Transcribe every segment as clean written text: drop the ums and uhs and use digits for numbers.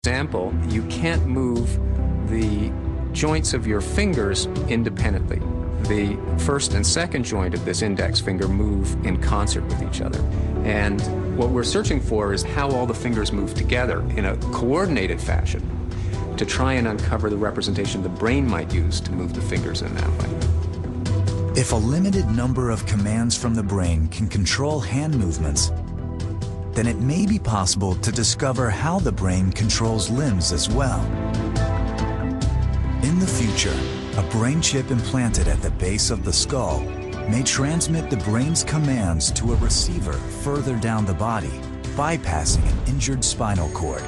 example, you can't move the joints of your fingers independently. The first and second joint of this index finger move in concert with each other. And what we're searching for is how all the fingers move together in a coordinated fashion to try and uncover the representation the brain might use to move the fingers in that way. If a limited number of commands from the brain can control hand movements, then it may be possible to discover how the brain controls limbs as well. In the future, a brain chip implanted at the base of the skull may transmit the brain's commands to a receiver further down the body, bypassing an injured spinal cord.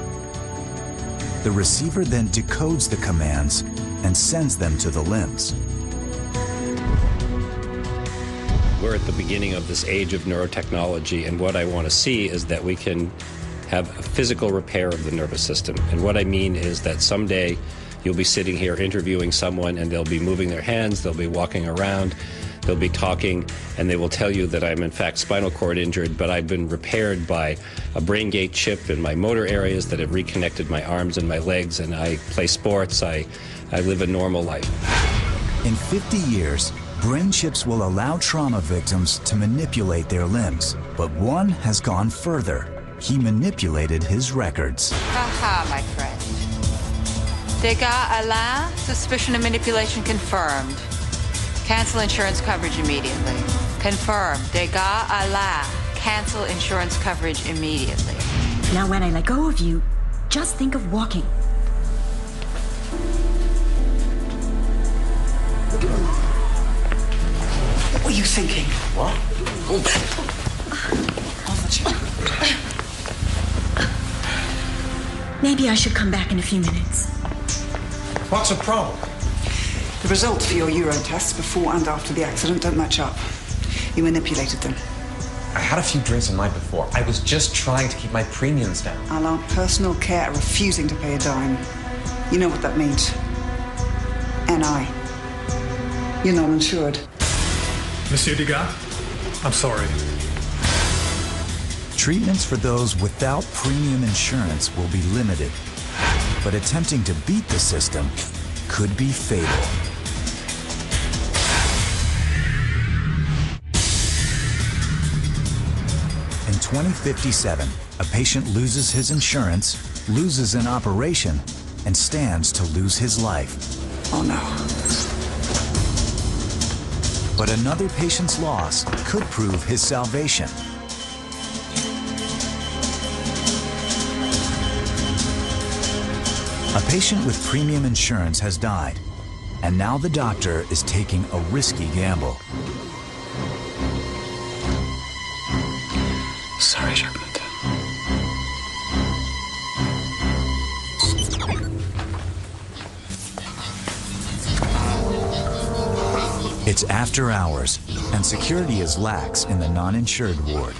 The receiver then decodes the commands and sends them to the limbs. We're at the beginning of this age of neurotechnology, and what I want to see is that we can have a physical repair of the nervous system. And what I mean is that someday you'll be sitting here interviewing someone and they'll be moving their hands, they'll be walking around, they'll be talking, and they will tell you that I'm in fact spinal cord injured, but I've been repaired by a brain gate chip in my motor areas that have reconnected my arms and my legs, and I play sports, I live a normal life. In 50 years, brain chips will allow trauma victims to manipulate their limbs, but one has gone further. He manipulated his records. Haha, my friend. Dégâts Alain, suspicion of manipulation confirmed. Cancel insurance coverage immediately. Confirmed. Dégâts Alain, cancel insurance coverage immediately. Now when I let go of you, just think of walking. What were you thinking? What? Maybe I should come back in a few minutes. What's the problem? The results for your urine tests before and after the accident don't match up. You manipulated them. I had a few drinks the night before. I was just trying to keep my premiums down. Alain, personal care refusing to pay a dime. You know what that means. NI. You're not insured. Monsieur Degas, I'm sorry. Treatments for those without premium insurance will be limited, but attempting to beat the system could be fatal. In 2057, a patient loses his insurance, loses an operation, and stands to lose his life. Oh no. But another patient's loss could prove his salvation. A patient with premium insurance has died, and now the doctor is taking a risky gamble. Sorry, Jacques. It's after hours, and security is lax in the non-insured ward.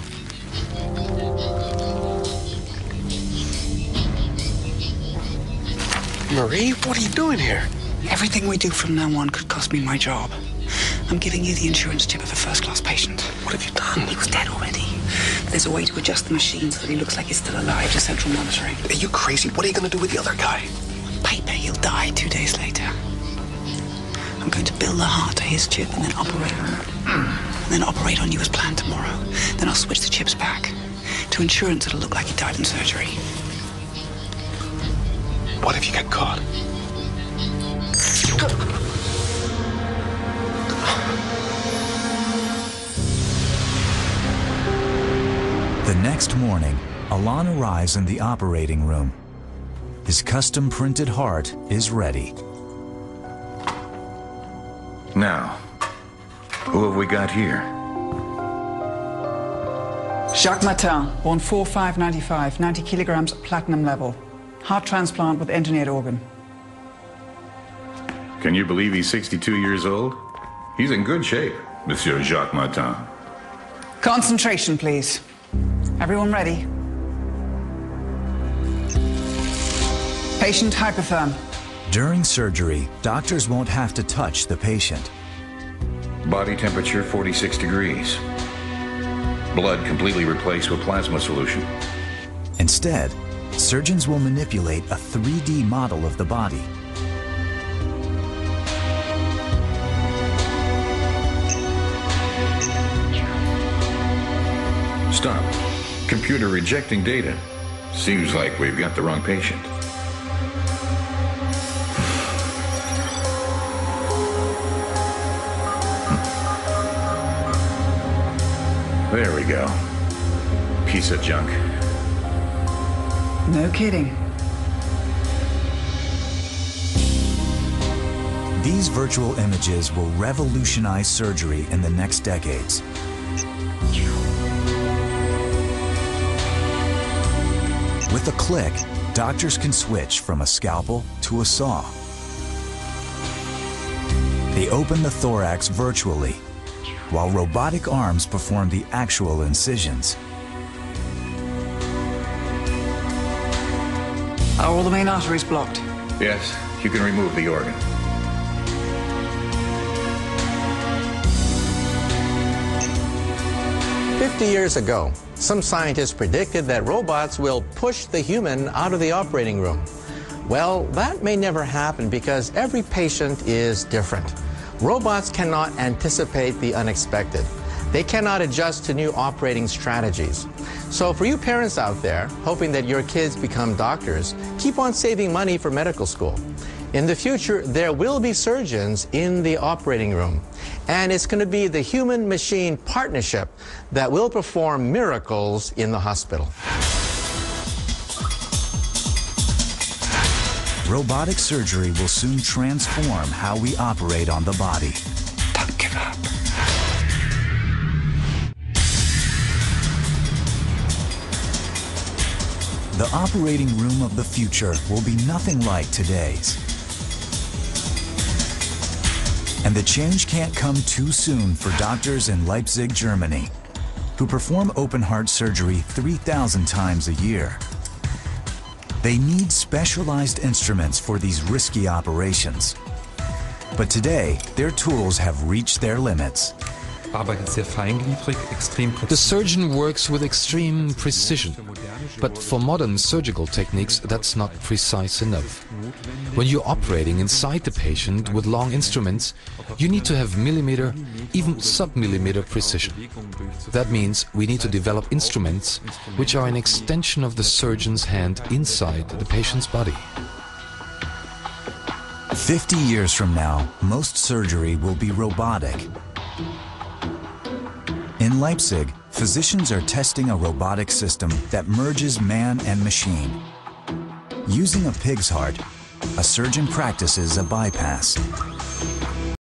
Marie, what are you doing here? Everything we do from now on could cost me my job. I'm giving you the insurance chip of a first-class patient. What have you done? He was dead already. There's a way to adjust the machine so that he looks like he's still alive to central monitoring. Are you crazy? What are you going to do with the other guy? On paper, he'll die 2 days later. I'm going to build the heart to his chip and then operate on it. And then operate on you as planned tomorrow. Then I'll switch the chips back. To insurance, it'll look like he died in surgery. What if you get caught? The next morning, Alain arrives in the operating room. His custom-printed heart is ready. Now, who have we got here? Jacques Martin, born 4/5/95, 90 kilograms, platinum level. Heart transplant with engineered organ. Can you believe he's 62 years old? He's in good shape, Monsieur Jacques Martin. Concentration, please. Everyone ready? Patient hypotherm. During surgery, doctors won't have to touch the patient. Body temperature 46 degrees. Blood completely replaced with plasma solution. Instead, surgeons will manipulate a 3D model of the body. Stop. Computer rejecting data. Seems like we've got the wrong patient. There we go. Piece of junk. No kidding. These virtual images will revolutionize surgery in the next decades. With a click, doctors can switch from a scalpel to a saw. They open the thorax virtually, while robotic arms perform the actual incisions. Are all the main arteries blocked? Yes, you can remove the organ. Years ago, some scientists predicted that robots will push the human out of the operating room. Well, that may never happen because every patient is different. Robots cannot anticipate the unexpected. They cannot adjust to new operating strategies. So for you parents out there, hoping that your kids become doctors, keep on saving money for medical school. In the future, there will be surgeons in the operating room. And it's going to be the human-machine partnership that will perform miracles in the hospital. Robotic surgery will soon transform how we operate on the body. Don't give up. The operating room of the future will be nothing like today's. And the change can't come too soon for doctors in Leipzig, Germany, who perform open-heart surgery 3,000 times a year. They need specialized instruments for these risky operations. But today, their tools have reached their limits. The surgeon works with extreme precision, but for modern surgical techniques that's not precise enough. When you're operating inside the patient with long instruments, you need to have millimeter, even sub-millimeter precision. That means we need to develop instruments which are an extension of the surgeon's hand inside the patient's body. 50 years from now, most surgery will be robotic. In Leipzig, physicians are testing a robotic system that merges man and machine. Using a pig's heart, a surgeon practices a bypass.